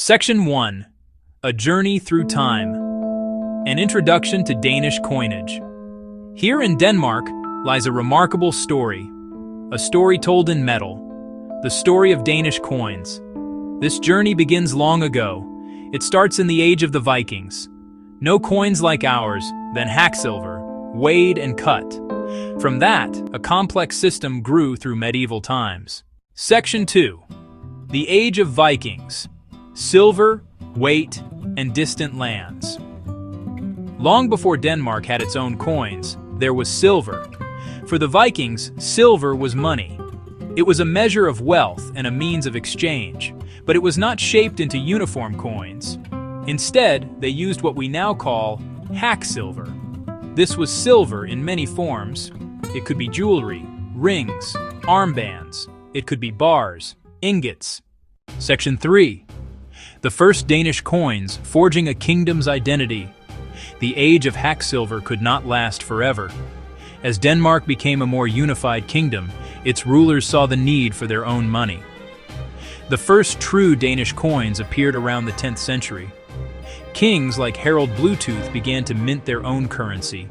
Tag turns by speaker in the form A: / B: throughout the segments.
A: Section 1. A Journey Through Time. An Introduction to Danish Coinage. Here in Denmark lies a remarkable story. A story told in metal. The story of Danish coins. This journey begins long ago. It starts in the age of the Vikings. No coins like ours, then hacksilver, weighed and cut. From that, a complex system grew through medieval times. Section 2. The Age of Vikings. Silver, weight, and distant lands. Long before Denmark had its own coins, there was silver. For the Vikings, silver was money. It was a measure of wealth and a means of exchange, but it was not shaped into uniform coins. Instead, they used what we now call hacksilver. This was silver in many forms. It could be jewelry, rings, armbands. It could be bars, ingots. Section 3. The first Danish coins, forging a kingdom's identity. The age of hacksilver could not last forever. As Denmark became a more unified kingdom, its rulers saw the need for their own money. The first true Danish coins appeared around the 10th century. Kings like Harald Bluetooth began to mint their own currency.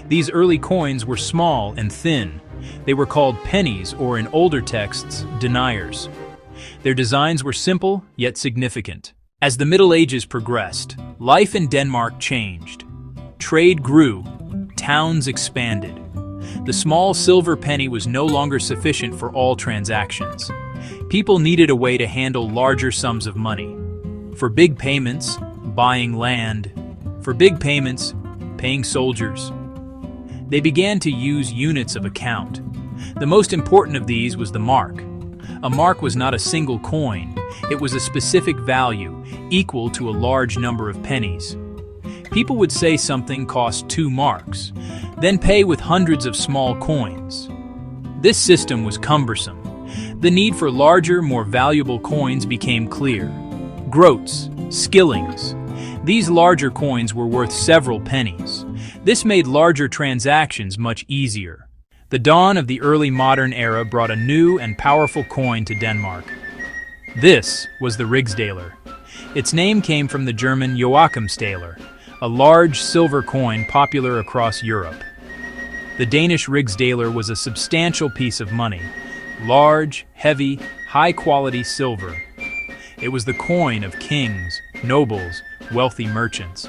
A: These early coins were small and thin. They were called pennies, or in older texts, deniers. Their designs were simple, yet significant. As the Middle Ages progressed, life in Denmark changed. Trade grew, towns expanded. The small silver penny was no longer sufficient for all transactions. People needed a way to handle larger sums of money. For big payments, buying land. For big payments, paying soldiers. They began to use units of account. The most important of these was the mark. A mark was not a single coin. It was a specific value, equal to a large number of pennies. People would say something cost 2 marks, then pay with hundreds of small coins. This system was cumbersome. The need for larger, more valuable coins became clear. Groats, skillings. These larger coins were worth several pennies. This made larger transactions much easier. The dawn of the early modern era brought a new and powerful coin to Denmark. This was the rigsdaler. Its name came from the German Joachimsthaler, a large silver coin popular across Europe. The Danish rigsdaler was a substantial piece of money. Large, heavy, high-quality silver. It was the coin of kings, nobles, wealthy merchants.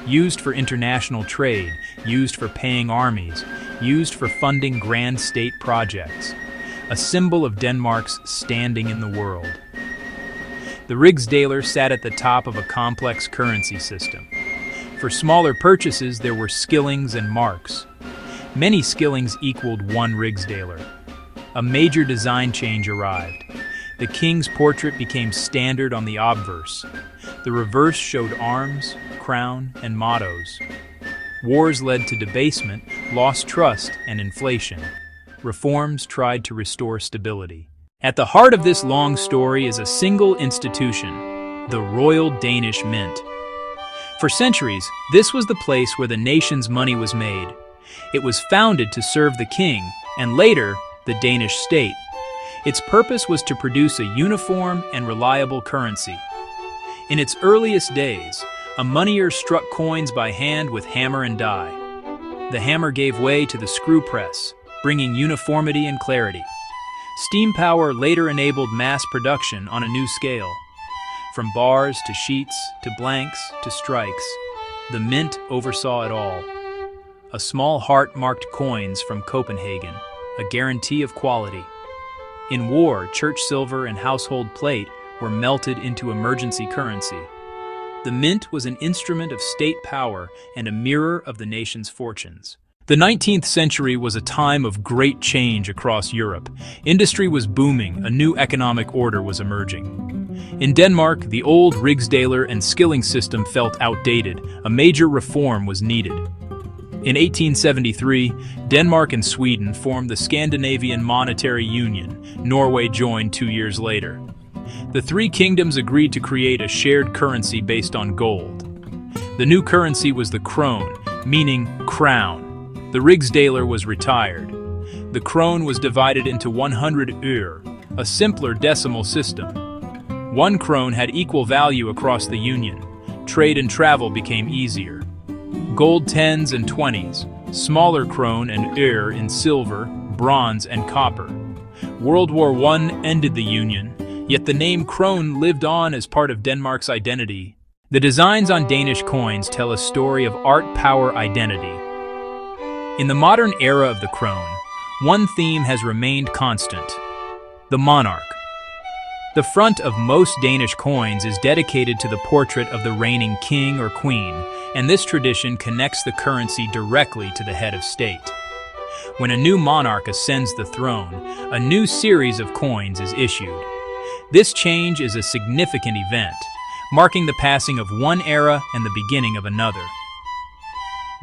A: Used for international trade, used for paying armies, used for funding grand state projects. A symbol of Denmark's standing in the world. The rigsdaler sat at the top of a complex currency system. For smaller purchases, there were skillings and marks. Many skillings equaled 1 rigsdaler. A major design change arrived. The king's portrait became standard on the obverse. The reverse showed arms, crown, and mottos. Wars led to debasement, lost trust, and inflation. Reforms tried to restore stability. At the heart of this long story is a single institution, the Royal Danish Mint. For centuries, this was the place where the nation's money was made. It was founded to serve the king, and later, the Danish state. Its purpose was to produce a uniform and reliable currency. In its earliest days, a moneyer struck coins by hand with hammer and die. The hammer gave way to the screw press, bringing uniformity and clarity. Steam power later enabled mass production on a new scale. From bars to sheets to blanks to strikes, the mint oversaw it all. A small heart marked coins from Copenhagen, a guarantee of quality. In war, church silver and household plate were melted into emergency currency. The mint was an instrument of state power and a mirror of the nation's fortunes. The 19th century was a time of great change across Europe. Industry was booming, a new economic order was emerging. In Denmark, the old rigsdaler and skilling system felt outdated. A major reform was needed. In 1873, Denmark and Sweden formed the Scandinavian Monetary Union. Norway joined 2 years later. The 3 kingdoms agreed to create a shared currency based on gold. The new currency was the Krone, meaning crown. The rigsdaler was retired. The Krone was divided into 100 øre, a simpler decimal system. 1 krone had equal value across the Union. Trade and travel became easier. Gold 10s and 20s, smaller krone and øre in silver, bronze, and copper. World War I ended the Union, yet the name krone lived on as part of Denmark's identity. The designs on Danish coins tell a story of art, power, identity. In the modern era of the krone, one theme has remained constant: the monarch. The front of most Danish coins is dedicated to the portrait of the reigning king or queen, and this tradition connects the currency directly to the head of state. When a new monarch ascends the throne, a new series of coins is issued. This change is a significant event, marking the passing of one era and the beginning of another.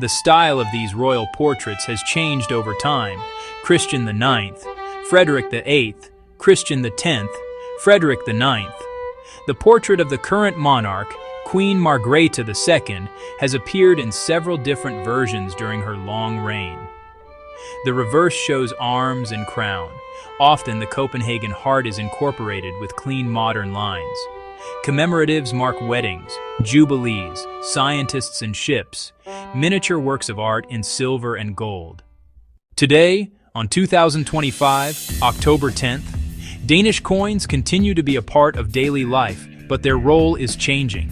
A: The style of these royal portraits has changed over time. Christian IX, Frederick VIII, Christian X, Frederick IX. The portrait of the current monarch, Queen Margrethe II, has appeared in several different versions during her long reign. The reverse shows arms and crown. Often the Copenhagen heart is incorporated with clean modern lines. Commemoratives mark weddings, jubilees, scientists and ships, miniature works of art in silver and gold. Today, on 2025, October 10th, Danish coins continue to be a part of daily life, but their role is changing.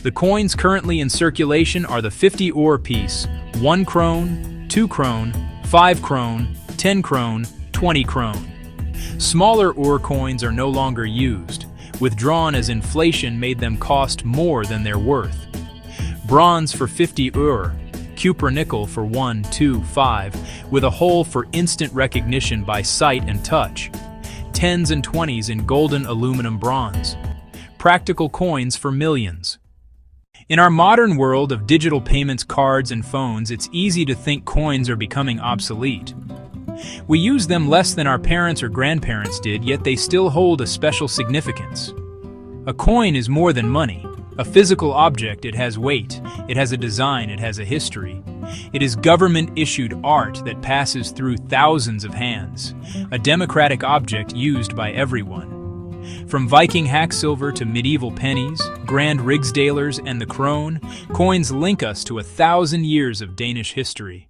A: The coins currently in circulation are the 50 øre piece, 1 krone, 2 krone, 5 krone, 10 krone, 20 krone. Smaller øre coins are no longer used, withdrawn as inflation made them cost more than their worth. Bronze for 50 øre, copper nickel for 1, 2, 5, with a hole for instant recognition by sight and touch. 10s and 20s in golden aluminum bronze. Practical coins for millions. In our modern world of digital payments, cards, and phones, it's easy to think coins are becoming obsolete. We use them less than our parents or grandparents did, yet they still hold a special significance. A coin is more than money. A physical object, it has weight, it has a design, it has a history. It is government-issued art that passes through thousands of hands, a democratic object used by everyone. From Viking hack silver to medieval pennies, Grand Rigsdalers, and the Krone, coins link us to 1,000 years of Danish history.